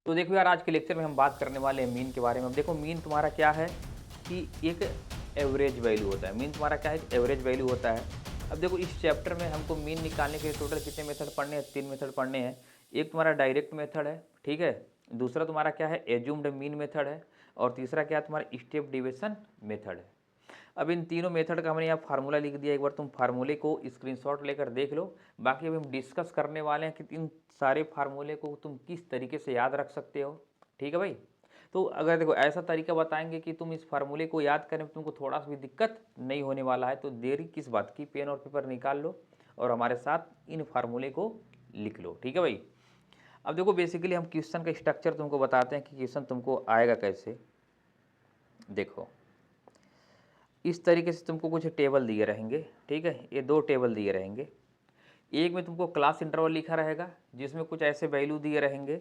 तो देखो यार, आज के लेक्चर में हम बात करने वाले हैं मीन के बारे में। अब देखो, मीन तुम्हारा क्या है कि एक एवरेज वैल्यू होता है। मीन तुम्हारा क्या है, एवरेज वैल्यू होता है। अब देखो, इस चैप्टर में हमको मीन निकालने के लिए टोटल कितने मेथड पढ़ने हैं? 3 मेथड पढ़ने हैं। एक तुम्हारा डायरेक्ट मेथड है, ठीक है। दूसरा तुम्हारा क्या है, एज्यूम्ड मीन मेथड है। और तीसरा क्या है, तुम्हारा स्टेप डिविजन मेथड है। अब इन तीनों मेथड का हमने यहाँ फार्मूला लिख दिया, एक बार तुम फार्मूले को स्क्रीनशॉट लेकर देख लो। बाकी अभी हम डिस्कस करने वाले हैं कि इन सारे फार्मूले को तुम किस तरीके से याद रख सकते हो, ठीक है भाई। तो अगर देखो ऐसा तरीका बताएंगे कि तुम इस फार्मूले को याद करने में तुमको थोड़ा सा भी दिक्कत नहीं होने वाला है, तो देरी किस बात की, पेन और पेपर निकाल लो और हमारे साथ इन फार्मूले को लिख लो, ठीक है भाई। अब देखो, बेसिकली हम क्वेश्चन का स्ट्रक्चर तुमको बताते हैं कि क्वेश्चन तुमको आएगा कैसे। देखो, इस तरीके से तुमको कुछ टेबल दिए रहेंगे, ठीक है। ये 2 टेबल दिए रहेंगे। एक में तुमको क्लास इंटरवल लिखा रहेगा, जिसमें कुछ ऐसे वैल्यू दिए रहेंगे।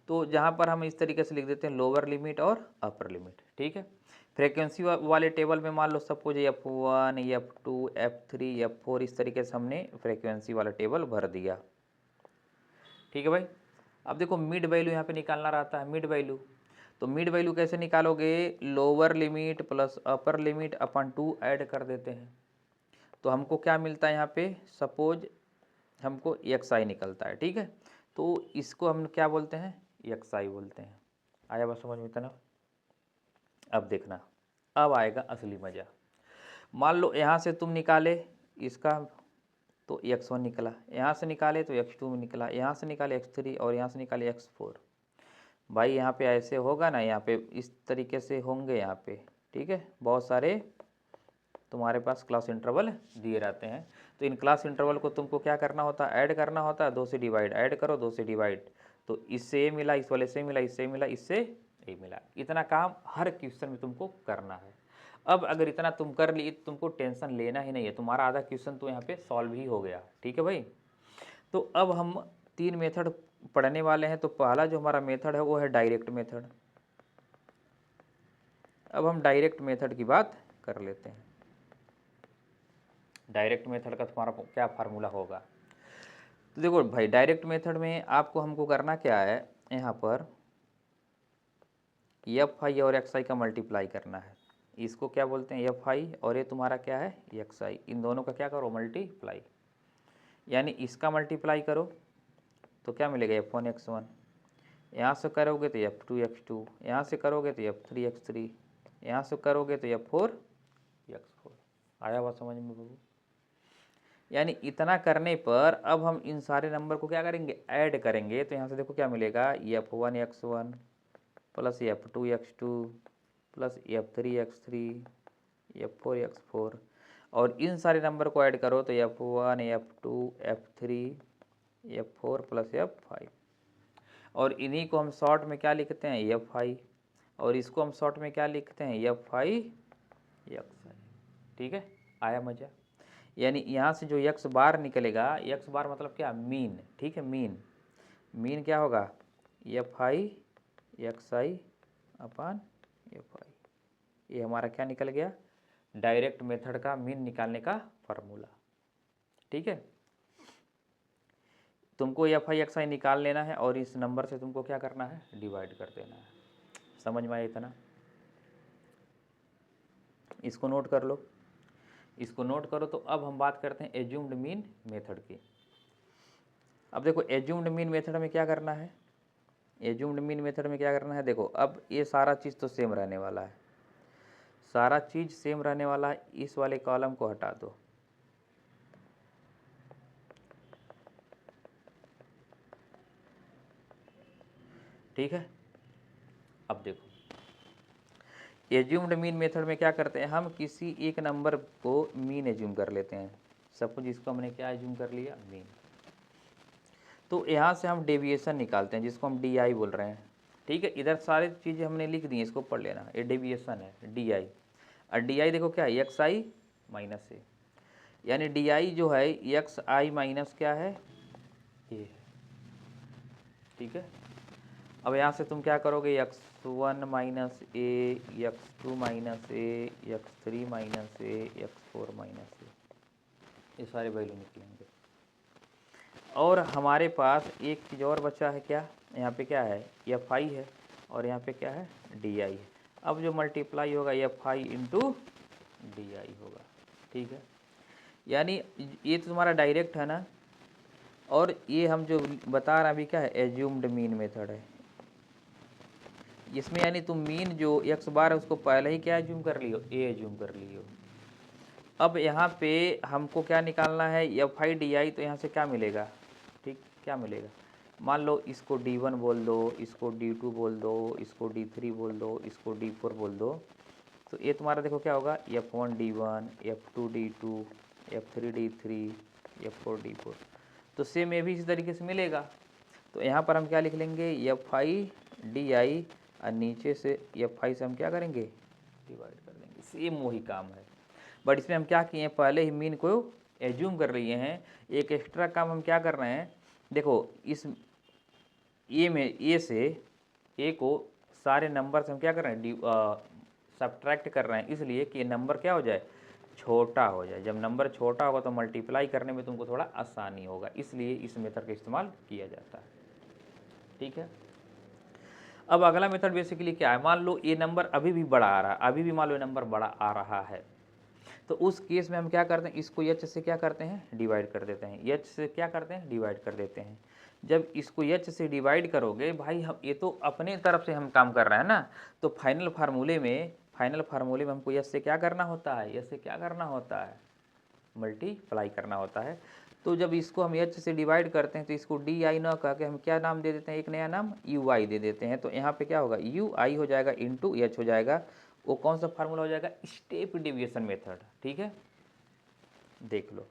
तो जहाँ पर हम इस तरीके से लिख देते हैं लोअर लिमिट और अपर लिमिट, ठीक है। फ्रीक्वेंसी वाले टेबल में मान लो suppose F1, F2, F3, F4, इस तरीके से हमने फ्रीक्वेंसी वाला टेबल भर दिया, ठीक है भाई। अब देखो, मिड वैल्यू यहाँ पे निकालना रहता है, मिड वैल्यू। तो मिड वैल्यू कैसे निकालोगे? Lower limit plus upper limit upon 2 add कर देते हैं। तो हमको क्या मिलता है यहाँ पे, सपोज हमको XI निकलता है, ठीक है। तो इसको हम क्या बोलते हैं, XI बोलते हैं। आया बस समझ में इतना। अब देखना, अब आएगा असली मज़ा। मान लो यहाँ से तुम निकाले इसका तो X1 निकला, यहाँ से निकाले तो X2 में निकला, यहाँ से निकाले X3 और यहाँ से निकाले X4। भाई यहाँ पे ऐसे होगा ना, यहाँ पे इस तरीके से होंगे यहाँ पे, ठीक है। बहुत सारे तुम्हारे पास क्लास इंटरवल दिए रहते हैं। तो इन क्लास इंटरवल को तुमको क्या करना होता है, ऐड करना होता है। 2 से डिवाइड, ऐड करो 2 से डिवाइड। तो इससे ये मिला, इस वाले से मिला, इससे मिला, इससे ये मिला। इतना काम हर क्वेश्चन में तुमको करना है। अब अगर इतना तुम कर लिए, तुमको टेंशन लेना ही नहीं है, तुम्हारा आधा क्वेश्चन तो यहाँ पे सॉल्व ही हो गया, ठीक है भाई। तो अब हम 3 मेथड पढ़ने वाले हैं। तो पहला जो हमारा मेथड है वो है डायरेक्ट मेथड। अब हम डायरेक्ट मेथड की बात कर लेते हैं। डायरेक्ट मेथड का तुम्हारा क्या फार्मूला होगा? तो देखो भाई, डायरेक्ट मेथड में आपको हमको करना क्या है, यहाँ पर Fi और Xi का मल्टीप्लाई करना है। इसको क्या बोलते हैं, Fi, और ये तुम्हारा क्या है, Xi। इन दोनों का क्या करो, मल्टीप्लाई। यानी इसका मल्टीप्लाई करो तो क्या मिलेगा, F1 X1। यहाँ से करोगे तो F2 X2, यहाँ से करोगे तो F3 X3, यहाँ से करोगे तो F4 X4। आया बात समझ में बाबू? यानी इतना करने पर अब हम इन सारे नंबर को क्या करेंगे, ऐड करेंगे। तो यहाँ से देखो क्या मिलेगा, F1 X1 plus F2 X2 plus F3 X3 F4 X4। और इन सारे नंबर को ऐड करो तो F1 F2 F3 F4 plus F5। और इन्हीं को हम शॉर्ट में क्या लिखते हैं, Fi। और इसको हम शॉर्ट में क्या लिखते हैं, Fi Xi, ठीक है। आया मजा? यानी यहाँ से जो x बार निकलेगा, x बार मतलब क्या, मीन, ठीक है। मीन, मीन क्या होगा, Fi Xi अपान Fi। ये हमारा क्या निकल गया, डायरेक्ट मेथड का मीन निकालने का फार्मूला, ठीक है। तुमको Fi Xi निकाल लेना है और इस नंबर से तुमको क्या करना है, डिवाइड कर देना है। समझ में आया इतना? इसको नोट कर लो, इसको नोट करो। तो अब हम बात करते हैं एज्यूम्ड मीन मेथड की। अब देखो, एज्यूम्ड मीन मेथड में क्या करना है, एज्यूम्ड मीन मेथड में क्या करना है, देखो अब ये सारा चीज़ तो सेम रहने वाला है, सारा चीज़ सेम रहने वाला है। इस वाले कॉलम को हटा दो, ठीक है। अब देखो, एज्यूम्ड मीन मेथड में क्या करते हैं, हम किसी एक नंबर को मीन एज्यूम कर लेते हैं। सपोज इसको हमने क्या एज्यूम कर लिया, मीन। तो यहाँ से हम डेविएशन निकालते हैं, जिसको हम DI बोल रहे हैं, ठीक है। इधर सारी चीज़ें हमने लिख दी, इसको पढ़ लेना। ये डेविएशन है, DI। और DI देखो क्या है, XI माइनस ए। यानी DI जो है XI माइनस क्या है, ये, ठीक है। अब यहाँ से तुम क्या करोगे, X1 माइनस ए, X2 माइनस ए, X3 माइनस ए, X4 माइनस ए, ये सारे वैल्यू निकलेंगे। और हमारे पास एक चीज़ और बचा है, क्या यहाँ पे क्या है, एफ आई है और यहाँ पे क्या है, डी आई है। अब जो मल्टीप्लाई होगा F I into D I होगा, ठीक है। यानी ये तो तुम्हारा डायरेक्ट है ना, और ये हम जो बता रहे हैं अभी क्या है, एज्यूम्ड मीन मेथड है। इसमें यानी तुम मीन जो एक्स बार है उसको पहले ही क्या एज्यूम कर लियो, ए एज्यूम कर लियो। अब यहाँ पे हमको क्या निकालना है, एफ आई डी आई, तो यहाँ से क्या मिलेगा, ठीक, क्या मिलेगा, मान लो इसको D1 बोल दो, इसको D2 बोल दो, इसको D3 बोल दो, इसको D4 बोल दो, तो ये तुम्हारा देखो क्या होगा, F1 D1, F2 D2, F3 D3, F4 D4। तो सेम ये भी इसी तरीके से मिलेगा। तो यहाँ पर हम क्या लिख लेंगे, एफ आई डी आई, और नीचे से एफ आई से हम क्या करेंगे, डिवाइड कर देंगे। सेम वही काम है, बट इसमें हम क्या किए हैं, पहले ही मीन को एज्यूम कर लिए हैं। एक एक्स्ट्रा काम हम क्या कर रहे हैं, देखो इस ए में, ए से ए को सारे नंबर से हम क्या कर रहे हैं, सब्ट्रैक्ट कर रहे हैं, इसलिए कि ये नंबर क्या हो जाए, छोटा हो जाए। जब नंबर छोटा होगा तो मल्टीप्लाई करने में तुमको थोड़ा आसानी होगा, इसलिए इस मेथड का इस्तेमाल किया जाता है, ठीक है। अब अगला मेथड बेसिकली क्या है, मान लो ये नंबर अभी भी बड़ा आ रहा है, अभी भी मान लो ये नंबर बड़ा आ रहा है, तो उस केस में हम क्या करते हैं, इसको एच से क्या करते हैं, डिवाइड कर देते हैं, एच से क्या करते हैं, डिवाइड कर देते हैं। जब इसको एच से डिवाइड करोगे भाई, हम ये तो अपने तरफ से हम काम कर रहे हैं ना, तो फाइनल फार्मूले में हमको एच से क्या करना होता है, एच से क्या करना होता है, मल्टीप्लाई करना होता है। तो जब इसको हम एच से डिवाइड करते हैं तो इसको डी आई ना कह के हम क्या नाम दे देते हैं, एक नया नाम यू आई दे देते हैं। तो यहाँ पे क्या होगा, यू आई हो जाएगा इंटू एच हो जाएगा, वो कौन सा फार्मूला हो जाएगा, स्टेप डेविएशन मेथड, ठीक है। देख लो,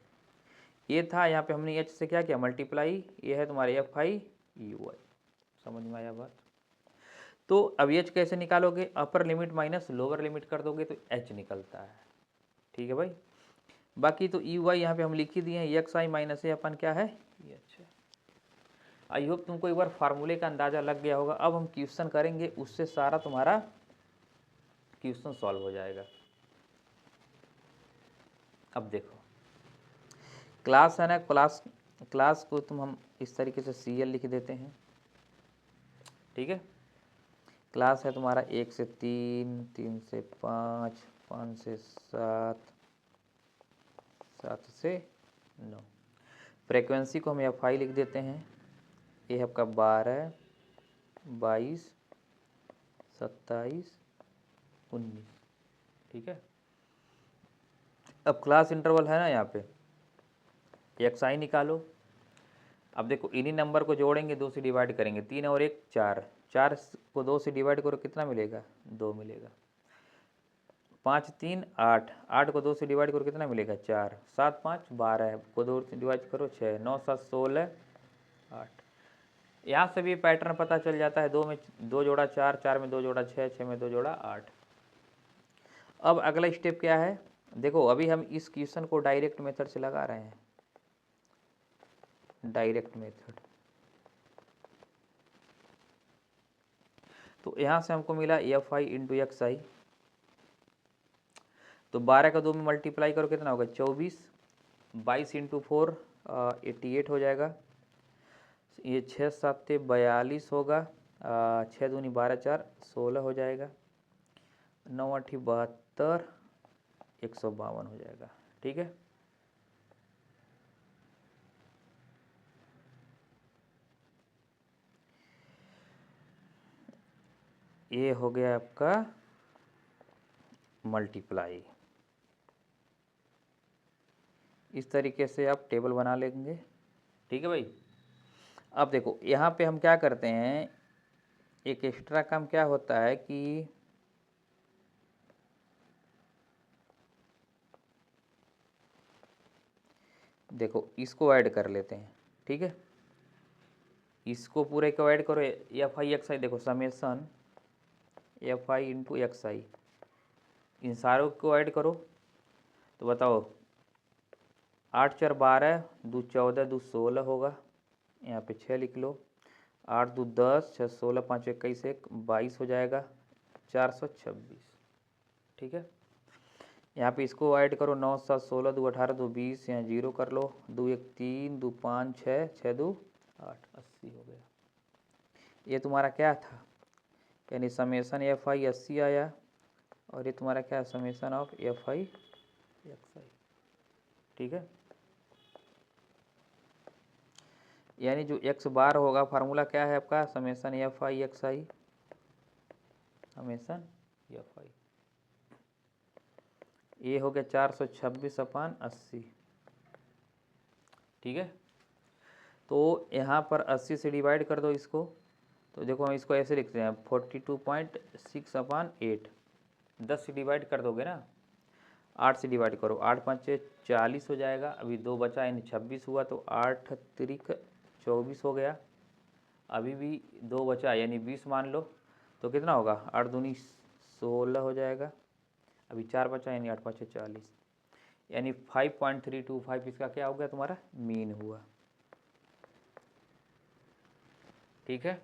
ये था, यहाँ पे हमने एच से क्या किया, मल्टीप्लाई, ये है तुम्हारे एफ आई यू आई, समझ में आया बात। तो अब एच कैसे निकालोगे, upper limit minus lower limit कर दोगे तो एच निकलता है, ठीक है भाई। बाकी तो यू आई यहाँ पे हम लिख ही दिए हैं, एक्स आई माइनस ए अपन क्या है, ये अच्छा। आई होप तुमको एक बार फार्मूले का अंदाज़ा लग गया होगा। अब हम क्वेश्चन करेंगे, उससे सारा तुम्हारा क्वेश्चन सॉल्व हो जाएगा। अब देखो, क्लास है ना, क्लास को हम इस तरीके से CL लिख देते हैं, ठीक है। क्लास है तुम्हारा 1 से 3, 3 से 5, 5 से 7, 7 से 9। फ्रीक्वेंसी को हम एफ आई लिख देते हैं, ये है आपका 12, 22, 27, 19, ठीक है। अब क्लास इंटरवल है ना, यहाँ पे एक्स आई निकालो। अब देखो इन्हीं नंबर को जोड़ेंगे, 2 से डिवाइड करेंगे, 3 और 1 4, 4 को 2 से डिवाइड करो कितना मिलेगा, 2 मिलेगा। 5 3 8, 8 को 2 से डिवाइड करो कितना मिलेगा, 4, 7 5 12 को 2 से डिवाइड करो 6, 9 7 16 8। यहाँ से भी पैटर्न पता चल जाता है, 2 में 2 जोड़ा 4, 4 में 2 जोड़ा 6, 6 में 2 जोड़ा 8। अब अगला स्टेप क्या है, देखो अभी हम इस क्वेश्चन को डायरेक्ट मेथड से लगा रहे हैं, डायरेक्ट मेथड। तो यहाँ से हमको मिला एफ आई इंटू एक्स आई, तो 12 का 2 में मल्टीप्लाई करो कितना होगा, 24, 22 इंटू 4 88 हो जाएगा। ये 6 7 42 होगा, 6 दूनी 12 4 16 हो जाएगा, 9 8 72, 152 हो जाएगा, ठीक है। ये हो गया आपका मल्टीप्लाई। इस तरीके से आप टेबल बना लेंगे, ठीक है भाई। अब देखो यहाँ पे हम क्या करते हैं, एक एक्स्ट्रा काम क्या होता है कि देखो इसको ऐड कर लेते हैं, ठीक है। इसको पूरे को ऐड करो, एफ आई एक्स आई, देखो summation F I into X I, इन सारों को ऐड करो तो बताओ 8 4 12, 2 14, 2 16 होगा, यहाँ पे 6 लिख लो, 8 2 10, 6 16, 5 21, 1 22 हो जाएगा, 426, ठीक है। यहाँ पे इसको ऐड करो, 9 7 16 2 18 2 20, यहाँ 0 कर लो, 2 1 3 2 5 6 6 2 8, 80 हो गया। ये तुम्हारा क्या था, यानी समेसन एफ आई 80 आया, और ये तुम्हारा क्या है, summation of F I X I. ठीक है, यानी जो एक्स बार होगा, फार्मूला क्या है आपका, summation F I X I, summation F आई। ये हो गया 426/80। ठीक है, तो यहाँ पर 80 से डिवाइड कर दो इसको, तो देखो हम इसको ऐसे लिखते हैं 42.6/8। 10 से डिवाइड कर दोगे ना, 8 से डिवाइड करो, 8 5 40 हो जाएगा, अभी 2 बचा यानी 26 हुआ, तो 8 तिरिक 24 हो गया, अभी भी 2 बचा यानी 20 मान लो, तो कितना होगा, 8 दूनी 16 हो जाएगा, अभी 4 बचा यानी 8 5 40, यानी 5.325 इसका क्या हो गया, तुम्हारा मीन हुआ। ठीक है,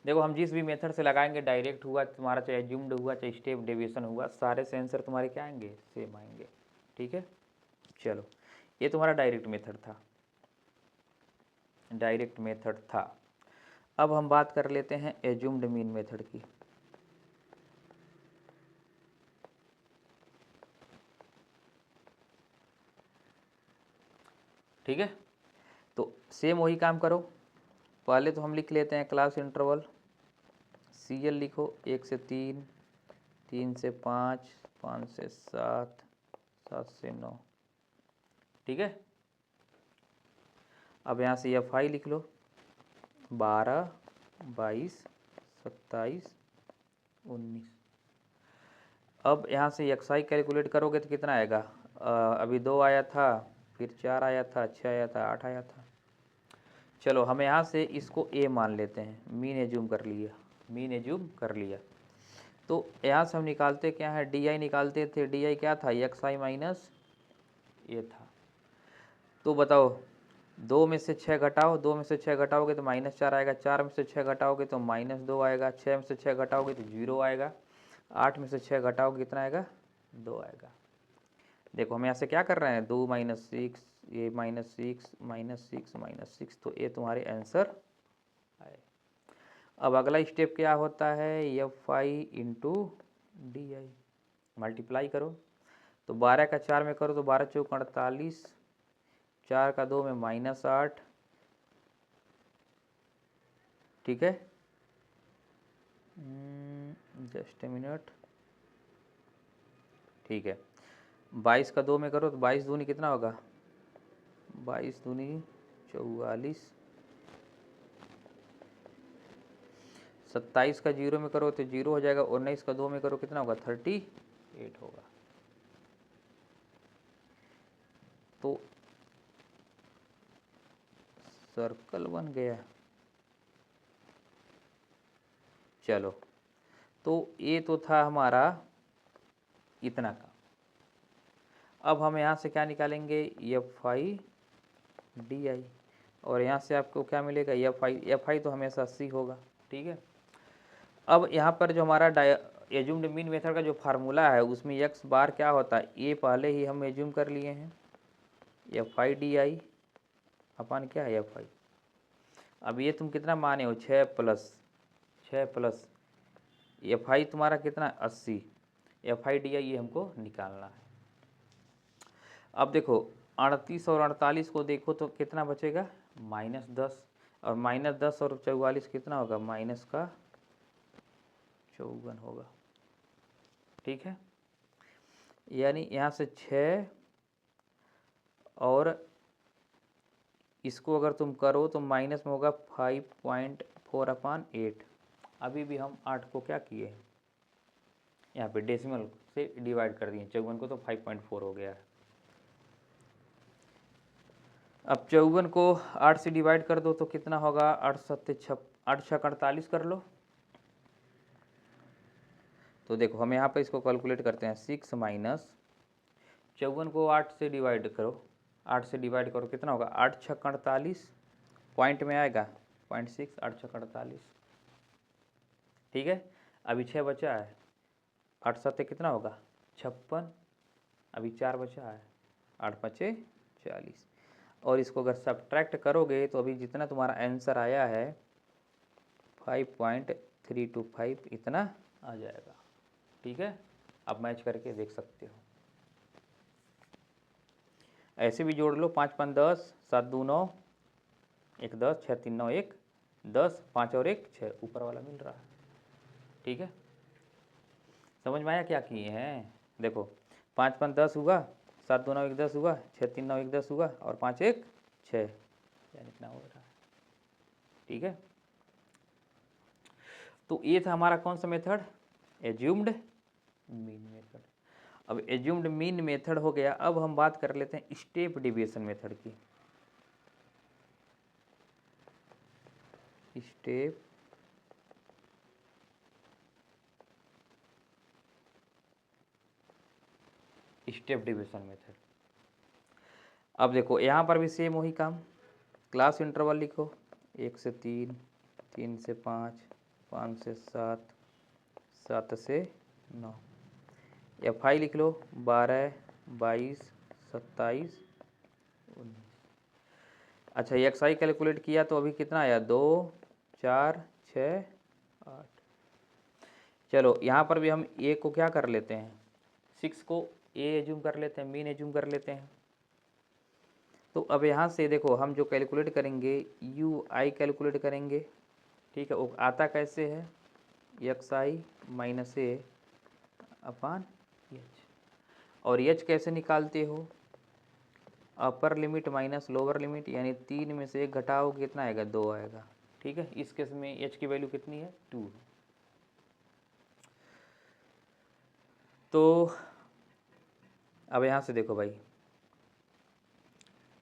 देखो हम जिस भी मेथड से लगाएंगे, डायरेक्ट हुआ तुम्हारा, चाहे एज्यूम्ड हुआ, चाहे स्टेप डेविएशन हुआ, सारे से आंसर तुम्हारे क्या आएंगे, सेम आएंगे। ठीक है, चलो ये तुम्हारा डायरेक्ट मेथड था, डायरेक्ट मेथड था। अब हम बात कर लेते हैं एज्यूम्ड मीन मेथड की। ठीक है, तो सेम वही काम करो, पहले तो हम लिख लेते हैं क्लास इंटरवल, CL लिखो 1 से 3, 3 से 5, 5 से 7, 7 से 9। ठीक है, अब यहाँ से FI लिख लो, 12, 22, 27, 19। अब यहाँ से XI कैलकुलेट करोगे तो कितना आएगा, अभी 2 आया था, फिर 4 आया था, 6 आया था, 8 आया था। चलो हम यहाँ से इसको A मान लेते हैं, मीन एज्यूम कर लिया, मीन एज्यूम कर लिया। तो यहाँ से हम निकालते क्या है, DI निकालते थे, DI क्या था, XI माइनस A था। तो बताओ, 2 में से 6 घटाओ, 2 में से 6 घटाओगे तो -4 आएगा, 4 में से 6 घटाओगे तो -2 आएगा, 6 में से 6 घटाओगे तो 0 आएगा, 8 में से 6 घटाओगे कितना आएगा, 2 आएगा। देखो हम यहाँ से क्या कर रहे हैं, 2 - 6, ये -6 -6 -6, तो ये तुम्हारे आंसर आए। अब अगला स्टेप क्या होता है, FI इंटू DI, मल्टीप्लाई करो, तो 12 का 4 में करो तो 12 चौक 48, 4 का 2 में -8। ठीक है, जस्ट ए मिनट। ठीक है, 22 का 2 में करो तो 22 दूनी कितना होगा, 22 दूनी 44, 27 का 0 में करो तो 0 हो जाएगा, 19 का 2 में करो कितना होगा, 38 होगा। तो सर्कल बन गया। चलो, तो ये तो था हमारा इतना का। अब हम यहाँ से क्या निकालेंगे, FI DI, और यहाँ से आपको क्या मिलेगा, FI तो हमेशा C होगा। ठीक है, अब यहाँ पर जो हमारा एज्यूम्ड मीन मेथड का जो फार्मूला है, उसमें x बार क्या होता है, ये पहले ही हम एज्यूम कर लिए हैं, FI DI अपन क्या है FI। अब ये तुम कितना माने हो, 6 प्लस FI तुम्हारा कितना, 80, FI DI ये हमको निकालना है। अब देखो 38 और 48 को देखो तो कितना बचेगा, -10, और -10 और 44 कितना होगा, -54 होगा। ठीक है, यानी यहाँ से 6 और इसको अगर तुम करो तो माइनस में होगा 5.4/8। अभी भी हम 8 को क्या किए हैं, यहाँ पे डेसिमल से डिवाइड कर दिए, 54 को, तो 5.4 हो गया है। अब 54 को 8 से डिवाइड कर दो तो कितना होगा, 8 6 48 कर लो। तो देखो हम यहाँ पे इसको कैलकुलेट करते हैं, 6 माइनस 54 को 8 से डिवाइड करो, 8 से डिवाइड करो कितना होगा, 8 6 48, पॉइंट में आएगा 0.6, 8 6 48। ठीक है, अभी 6 बचा है, 8 7 कितना होगा, 56, अभी 4 बचा है, 8 पचे 40, और इसको अगर सब्ट्रैक्ट करोगे तो अभी जितना तुम्हारा आंसर आया है 5.325 इतना आ जाएगा। ठीक है, अब मैच करके देख सकते हो। ऐसे भी जोड़ लो, 5 5 10, 7 2 9, 1 10, 6 3 9 1 10, 5 और 1 6, ऊपर वाला मिल रहा है। ठीक है, समझ में आया क्या किए हैं? देखो 5 5 10 हुआ, 7 2 9 1 10 हुआ, 6 3 9 1 10 हुआ, और 5 1 6, यानी इतना हो रहा है। ठीक है, तो ये था हमारा कौन सा मेथड? Assumed mean method. अब एज्यूम्ड मीन मेथड हो गया, अब हम बात कर लेते हैं स्टेप डिविएशन मेथड की। Step deviation method. अब देखो यहाँ पर भी सेम वही काम, क्लास इंटरवल लिखो, 1 से 3, 3 से 5, 5 से 7, 7 से 9, एफ आई लिख लो, 12, 22, 27, 19। अच्छा, एक्स आई कैलकुलेट किया तो अभी कितना आया? 2 4 6 8। चलो यहाँ पर भी हम ए को क्या कर लेते हैं, 6 को ए एज्यूम कर लेते हैं, मीन एज्यूम कर लेते हैं। तो अब यहाँ से देखो हम जो कैलकुलेट करेंगे यू आई कैलकुलेट करेंगे। ठीक है, वो आता कैसे है? एक्स आई माइनस ए अपान एच। और एच कैसे निकालते हो? Upper limit minus lower limit, यानी 3 में से 1 घटाओ कितना आएगा? 2 आएगा। ठीक है, इस केस में एच की वैल्यू कितनी है? 2। तो अब यहाँ से देखो भाई,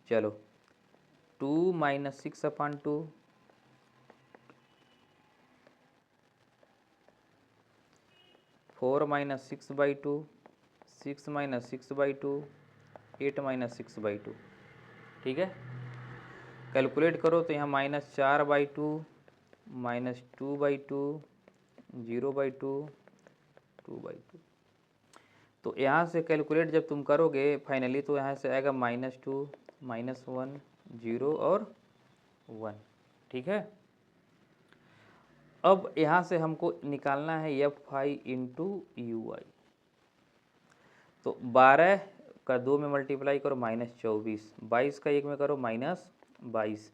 चलो 2 minus 6 upon 2, 4 minus 6 by 2, 6 minus 6 by 2, 8 minus 6 by 2। ठीक है, कैलकुलेट करो तो यहाँ minus 4 by 2, minus 2 by 2, 0 by 2, 2 by 2। तो यहाँ से कैलकुलेट जब तुम करोगे फाइनली तो यहाँ से आएगा -2, -1, 0 और 1। ठीक है, अब यहाँ से हमको निकालना है एफ आई इंटू यू आई। तो 12 का 2 में मल्टीप्लाई करो -24, 22 का 1 में करो -22,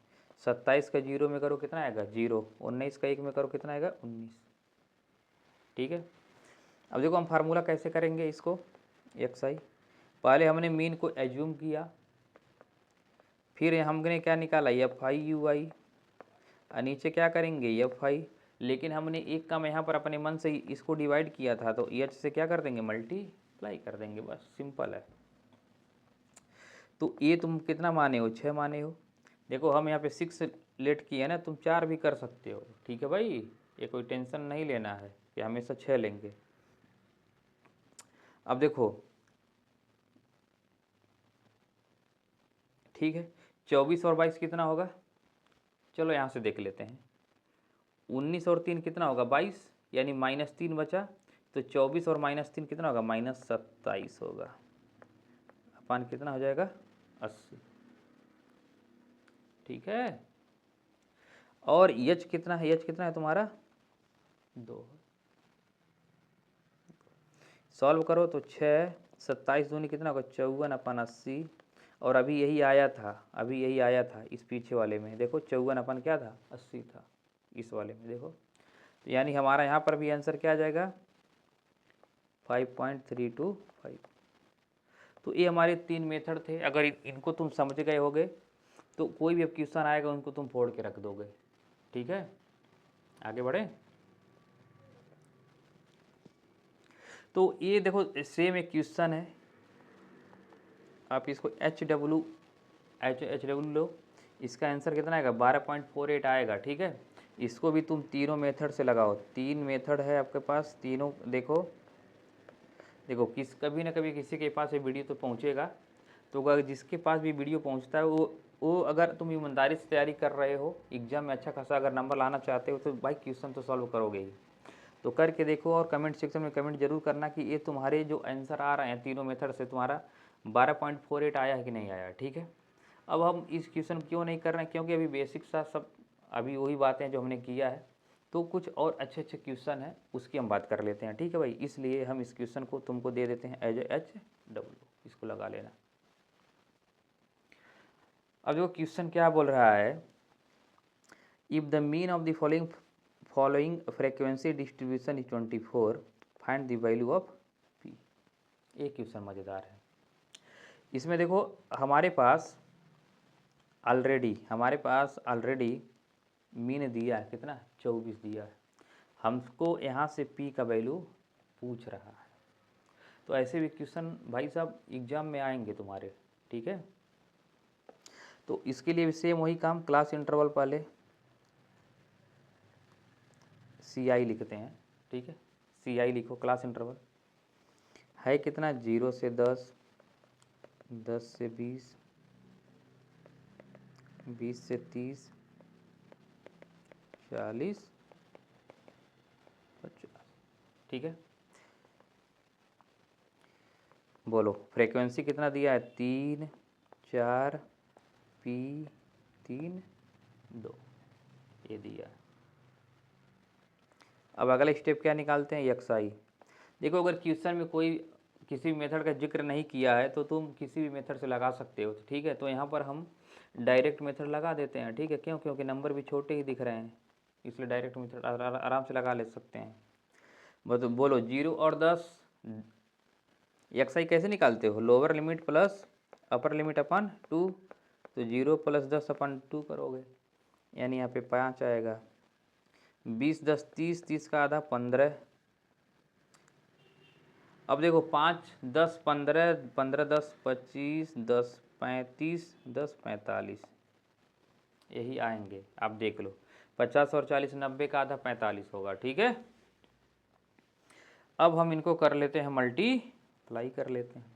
27 का 0 में करो कितना आएगा? 0, 19 का 1 में करो कितना आएगा? 19। ठीक है, अब देखो हम फार्मूला कैसे करेंगे इसको, एक्स आई। पहले हमने मीन को एज्यूम किया, फिर हमने क्या निकाला? एफ आई यू आई, और नीचे क्या करेंगे? F I. लेकिन हमने एक काम यहाँ पर अपने मन से ही इसको डिवाइड किया था, तो एच से क्या कर देंगे? मल्टीप्लाई कर देंगे, बस सिंपल है। तो ये तुम कितना माने हो? 6 माने हो। देखो हम यहाँ पे 6 लेट किए ना, तुम 4 भी कर सकते हो। ठीक है भाई, ये कोई टेंशन नहीं लेना है कि हमेशा 6 लेंगे। अब देखो, ठीक है, 24 और 22 कितना होगा? चलो यहाँ से देख लेते हैं। 19 और 3 कितना होगा? 22, यानी -3 बचा। तो 24 और -3 कितना होगा? -27 होगा, अपान कितना हो जाएगा? 80। ठीक है, और एच कितना है? एच कितना है तुम्हारा? 2। सॉल्व करो तो 6, 27 दूनी कितना होगा? 54 अपान 80। और अभी यही आया था, इस पीछे वाले में देखो 54 अपन क्या था? 80 था इस वाले में देखो। तो यानी हमारा यहाँ पर भी आंसर क्या आ जाएगा? 5.325। तो ये हमारे 3 मेथड थे। अगर इनको तुम समझ गए होगे तो कोई भी अब क्वेश्चन आएगा उनको तुम फोड़ के रख दोगे। ठीक है, आगे बढ़े। तो ये देखो सेम एक क्वेश्चन है, आप इसको एच डब्ल्यू लो। इसका आंसर कितना आएगा? 12.48 आएगा। ठीक है, इसको भी तुम तीनों मेथड से लगाओ। 3 मेथड है आपके पास, तीनों देखो कभी ना कभी किसी के पास ये वीडियो तो पहुंचेगा। तो अगर जिसके पास भी वीडियो पहुंचता है वो अगर तुम ईमानदारी से तैयारी कर रहे हो, एग्जाम में अच्छा खासा अगर नंबर लाना चाहते हो, तो भाई क्वेश्चन तो सॉल्व करोगे ही। तो करके देखो और कमेंट सेक्शन में कमेंट जरूर करना कि ये तुम्हारे जो आंसर आ रहे हैं तीनों मेथड से तुम्हारा 12.48 आया है कि नहीं आया, ठीक है। अब हम इस क्वेश्चन क्यों नहीं कर रहे हैं, क्योंकि अभी बेसिक सा सब अभी वही बातें जो हमने किया है, तो कुछ और अच्छे अच्छे क्वेश्चन हैं उसकी हम बात कर लेते हैं, ठीक है भाई। इसलिए हम इस क्वेश्चन को तुमको दे देते हैं एज HW, इसको लगा लेना। अब जो क्वेश्चन क्या बोल रहा है, if the mean of the following frequency distribution is 24, find the value of P। ये क्वेश्चन मज़ेदार है। इसमें देखो हमारे पास ऑलरेडी मीन दिया है, कितना 24 दिया है, हमको यहाँ से P का वैल्यू पूछ रहा है। तो ऐसे भी क्वेश्चन भाई साहब एग्जाम में आएंगे तुम्हारे, ठीक है। तो इसके लिए भी सेम वही काम, क्लास इंटरवल पहले CI लिखते हैं, ठीक है। CI लिखो, क्लास इंटरवल है कितना 0 से 10, 10 से 20, 20 से 30, 40, 50, ठीक है। बोलो फ्रीक्वेंसी कितना दिया है, 3, 4, P 3, 2, ये दिया है। अब अगला स्टेप क्या निकालते हैं, XI। देखो अगर क्वेश्चन में कोई किसी भी मेथड का जिक्र नहीं किया है तो तुम किसी भी मेथड से लगा सकते हो, ठीक है। तो यहाँ पर हम डायरेक्ट मेथड लगा देते हैं, ठीक है। क्यों, क्योंकि नंबर भी छोटे ही दिख रहे हैं, इसलिए डायरेक्ट मेथड आराम से लगा ले सकते हैं। बोलो 0 और 10, XI कैसे निकालते हो, lower limit plus upper limit upon 2, तो 0 + 10 अपन 2 करोगे, यानी यहाँ पे 5 आएगा। 20 10 30, 30 का आधा 15। अब देखो 5 10 15, 15 10 25, 10 35, 10 45, यही आएंगे। आप देख लो 50 और 40 90 का आधा 45 होगा, ठीक है। अब हम इनको कर लेते हैं मल्टीप्लाई, कर लेते हैं,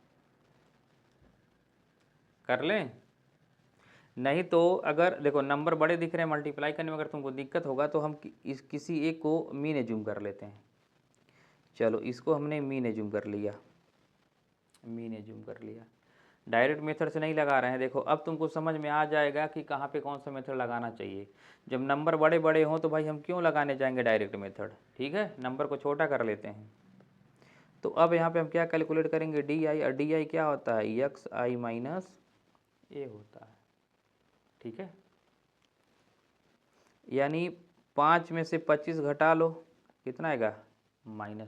कर लें। नहीं तो अगर देखो नंबर बड़े दिख रहे हैं, मल्टीप्लाई करने में अगर तुमको दिक्कत होगा तो हम किसी एक को मीन एज्यूम कर लेते हैं। चलो इसको हमने मीन एज्यूम कर लिया, डायरेक्ट मेथड से नहीं लगा रहे हैं। देखो अब तुमको समझ में आ जाएगा कि कहाँ पे कौन सा मेथड लगाना चाहिए। जब नंबर बड़े बड़े हों तो भाई हम क्यों लगाने जाएंगे डायरेक्ट मेथड, ठीक है। नंबर को छोटा कर लेते हैं। तो अब यहाँ पे हम क्या कैलकुलेट करेंगे, DI, और DI क्या होता है, XI माइनस A होता है, ठीक है। यानी 5 में से 25 घटा लो, कितना आएगा, -20।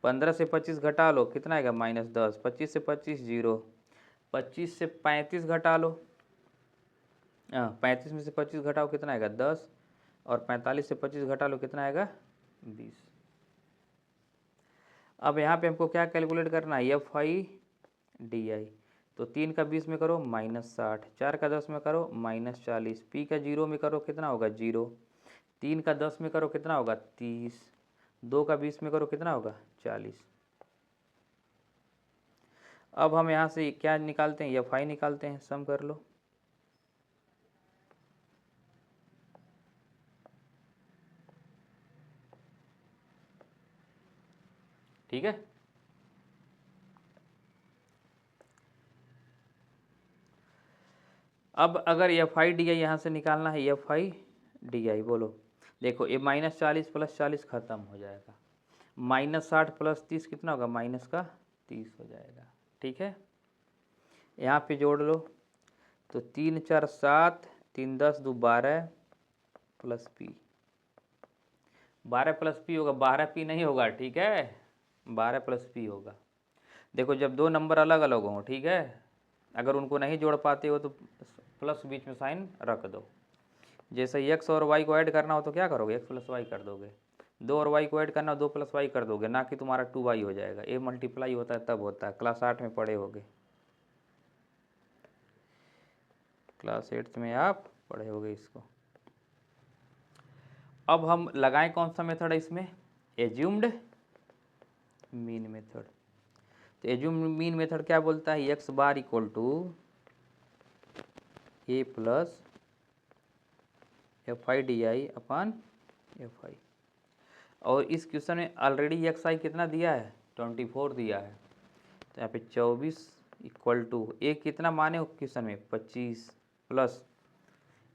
15 से 25 घटा लो, कितना आएगा, -10। 25 से 25 0, 25 से 35 घटा लो, 35 में से 25 घटाओ, कितना आएगा 10, और 45 से 25 घटा लो, कितना आएगा 20। अब यहाँ पे हमको क्या कैलकुलेट करना है, FI DI। तो 3 का 20 में करो -60, 4 का 10 में करो -40, P का 0 में करो कितना होगा 0, 3 का 10 में करो कितना होगा 30, 2 का 20 में करो कितना होगा 40। अब हम यहाँ से क्या निकालते हैं, FI निकालते हैं, सम कर लो। ठीक है, अब अगर FI DI यहाँ से निकालना है, FI DI बोलो। देखो ये -40 + 40 खत्म हो जाएगा, -60 + 30 कितना होगा, माइनस का 30 हो जाएगा, ठीक है। यहाँ पे जोड़ लो, तो 3 4 7, 3 10 2 12 प्लस P, 12 + P होगा, 12P नहीं होगा, ठीक है, 12 + P होगा। देखो जब दो नंबर अलग अलग हों, ठीक है, अगर उनको नहीं जोड़ पाते हो तो प्लस बीच में साइन रख दो। जैसे x और y को ऐड करना हो तो क्या करोगे, x + y कर दोगे। 2 और y को ऐड करना हो 2 + y कर दोगे, ना कि तुम्हारा 2y हो जाएगा। ये मल्टीप्लाई होता है तब होता है, क्लास 8 में पढ़े होगे, क्लास 8 में आप पढ़े होगे इसको। अब हम लगाएं कौन सा मेथड है इसमें, एज्यूम्ड मीन मेथड। तो एज्यूम्ड मीन मेथड क्या बोलता है, x bar equal to a plus FI DI अपन एफ आई। और इस क्वेश्चन में ऑलरेडी एक्स आई कितना दिया है, 24 दिया है। तो यहाँ पे 24 इक्वल टू ए कितना माने हो क्वेश्चन में 25 plus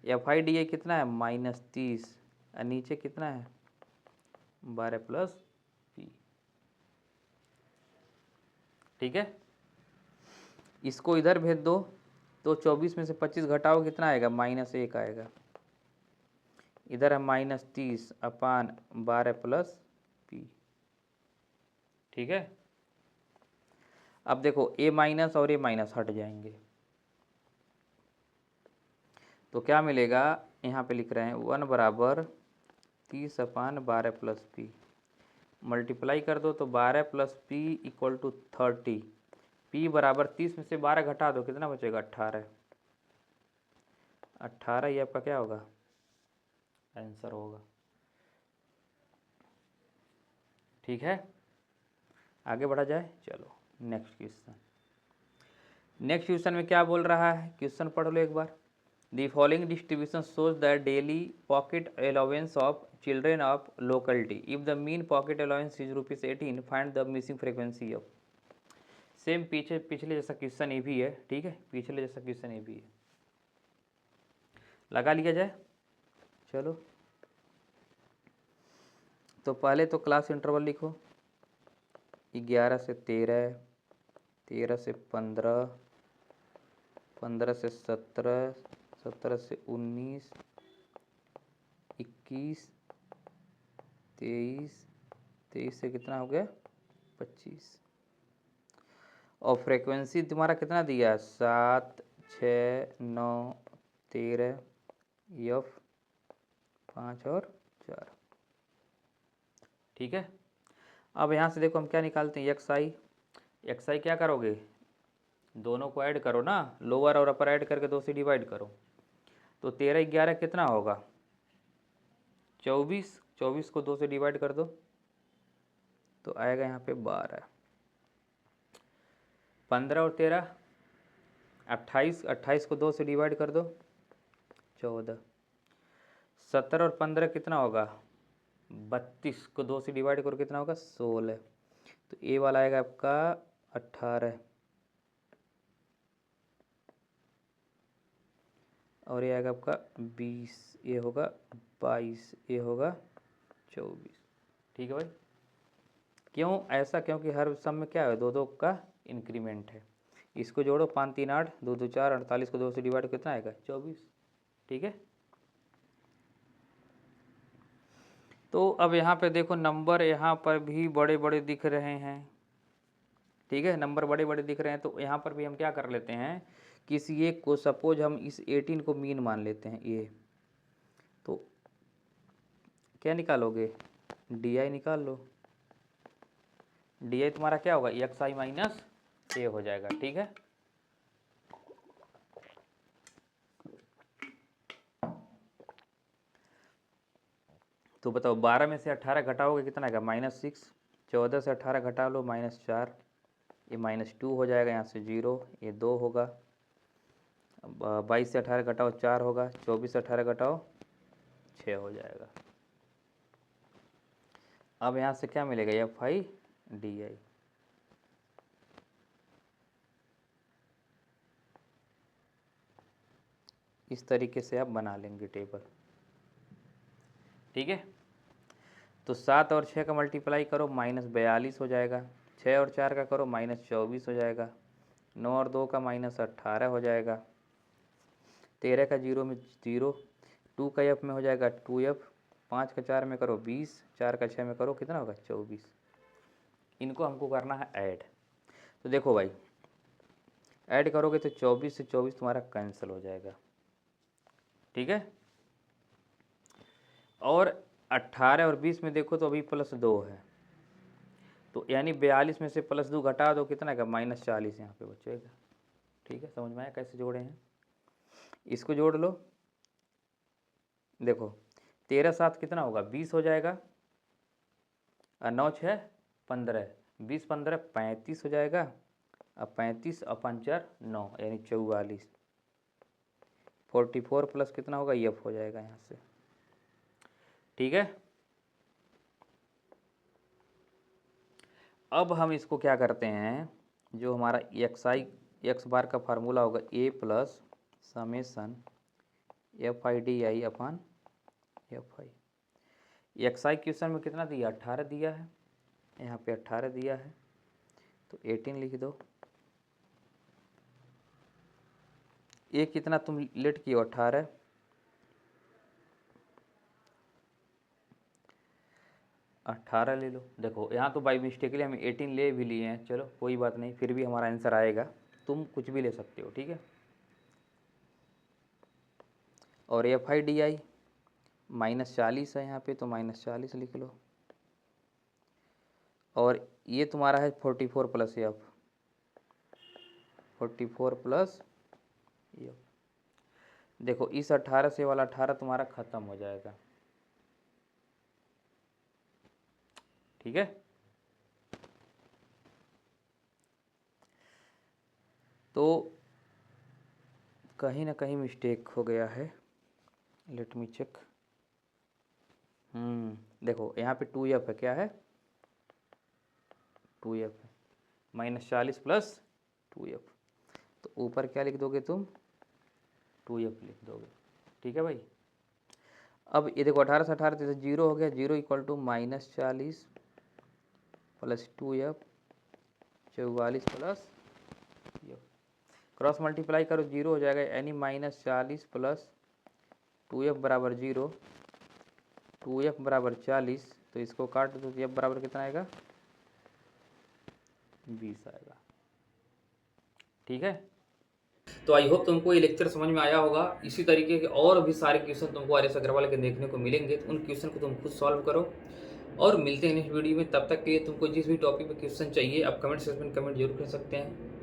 F I D A कितना है -30 और नीचे कितना है 12 प्लस पी। ठीक है, इसको इधर भेज दो तो 24 में से 25 घटाओ कितना आएगा -1 आएगा। इधर है -30 अपान 12 प्लस पी। ठीक है, अब देखो ए माइनस और ए माइनस हट जाएंगे तो क्या मिलेगा, यहाँ पे लिख रहे हैं 1 बराबर 30 अपान 12 प्लस पी। मल्टीप्लाई कर दो तो 12 plus P equal to 30। P बराबर 30 में से 12 घटा दो कितना बचेगा 18। 18 ये आपका क्या होगा आंसर होगा। ठीक है, आगे बढ़ा जाए, चलो नेक्स्ट क्वेश्चन। नेक्स्ट क्वेश्चन में क्या बोल रहा है, क्वेश्चन पढ़ लो एक बार। The following distribution shows the daily pocket allowance of children of locality. If the mean pocket allowance is ₹18, find the missing frequency of. Same पिछले जैसा क्वेश्चन ये भी है। ठीक है, पिछले जैसा क्वेश्चन ये भी है, लगा लिया जाए। चलो, तो पहले तो क्लास इंटरवल लिखो, 11 से 13, 13 से 15, 15 से 17, 17 से 19, 21, 23, 23 से कितना हो गया 25। और फ्रीक्वेंसी तुम्हारा कितना दिया है 7, 6, 9, 13, एफ 5 और 4। ठीक है, अब यहाँ से देखो हम क्या निकालते हैं एक्स आई। एक्स आई क्या करोगे, दोनों को ऐड करो ना, लोअर और अपर ऐड करके 2 से डिवाइड करो। तो 13 11 कितना होगा 24, 24 को 2 से डिवाइड कर दो तो आएगा यहाँ पे 12। 15 और 13 28, 28 को 2 से डिवाइड कर दो 14। 17 और 15 कितना होगा 32 को 2 से डिवाइड करो कितना होगा 16। तो ए वाला आएगा आपका 18 और ये आएगा आपका 20, ये होगा 22, ये होगा 24। ठीक है भाई, क्यों ऐसा, क्योंकि हर सम में क्या है 2 का इंक्रीमेंट है। इसको जोड़ो 5 3 8, 2 2 4, 48 को 2 से डिवाइड कितना आएगा 24। ठीक है, तो अब यहाँ पे देखो नंबर यहाँ पर भी बड़े बड़े दिख रहे हैं। ठीक है, नंबर बड़े बड़े दिख रहे हैं तो यहाँ पर भी हम क्या कर लेते हैं, किसी एक को सपोज हम इस 18 को मीन मान लेते हैं ये, तो क्या निकालोगे डी आई निकाल लो। डी आई तुम्हारा क्या होगा एक्स आई माइनस ए हो जाएगा। ठीक है, तो बताओ 12 में से 18 घटाओगे कितना आएगा -6। 14 से 18 घटा लो -4, ये -2 हो जाएगा, यहाँ से 0, ये 2 होगा। 22 से 18 घटाओ 4 होगा, 24 से 18 घटाओ 6 हो जाएगा। अब यहाँ से क्या मिलेगा एफ आई डी आई। इस तरीके से आप बना लेंगे टेबल। ठीक है, तो 7 और 6 का मल्टीप्लाई करो -42 हो जाएगा, 6 और 4 का करो -24 हो जाएगा, 9 और 2 का -18 हो जाएगा, 13 का 0 में 0, 2 का एफ में हो जाएगा 2f, 5 का 4 में करो 20, 4 का 6 में करो कितना होगा 24। इनको हमको करना है ऐड। तो देखो भाई ऐड करोगे तो 24 से 24 तुम्हारा कैंसिल हो जाएगा। ठीक है, और 18 और 20 में देखो तो अभी +2 है, तो यानी 42 में से +2 घटा दो कितना का -40 यहाँ पे बचेगा। ठीक है, समझ में आया कैसे जोड़े हैं, इसको जोड़ लो। देखो 13 7 कितना होगा 20 हो जाएगा, और 9 6 15, 20 15 35 हो जाएगा, अब 35 और 5 4 9 यानी 44। 44 प्लस कितना होगा एफ हो जाएगा यहाँ से। ठीक है, अब हम इसको क्या करते हैं, जो हमारा एक्स बार का फार्मूला होगा A plus summation F I D I upon F I. X I question में कितना दिया, 18 दिया है, यहाँ पे 18 दिया है तो 18 लिख दो। ए कितना तुम लेट किए, 18, ले लो। देखो यहाँ तो बाई मिस्टेकली हम 18 ले भी लिए हैं, चलो कोई बात नहीं, फिर भी हमारा आंसर आएगा, तुम कुछ भी ले सकते हो, ठीक है। और एफ आई डी आई -40 है यहाँ पे, तो -40 लिख लो। और ये तुम्हारा है 44 प्लस एफ, 44 प्लस एफ। देखो इस 18 से वाला 18 तुम्हारा खत्म हो जाएगा, ठीक है। तो कहीं ना कहीं मिस्टेक हो गया है, लेट मी चेक। देखो यहाँ पे 2f है, क्या है, 2f है, -40 प्लस 2f, तो ऊपर क्या लिख दोगे तुम, 2f लिख दोगे, ठीक है भाई। अब ये देखो 18 से 18 तो 0 हो गया, 0 equal to -40 plus 2f, 44 plus F. Cross multiply करो, 0 हो जाएगा, यानी -40 प्लस 2f बराबर 0, 2f बराबर 40, तो इसको काट दो तो f बराबर कितना आएगा, 20 आएगा, ठीक है। तो आई होप तुमको ये लेक्चर समझ में आया होगा। इसी तरीके के और भी सारे क्वेश्चन तुमको आर एस अग्रवाल के देखने को मिलेंगे, तो उन क्वेश्चन को तुम खुद सॉल्व करो और मिलते हैं नेक्स्ट वीडियो में। तब तक के लिए तुमको जिस भी टॉपिक पे क्वेश्चन चाहिए आप कमेंट सेक्शन में कमेंट जरूर कर सकते हैं।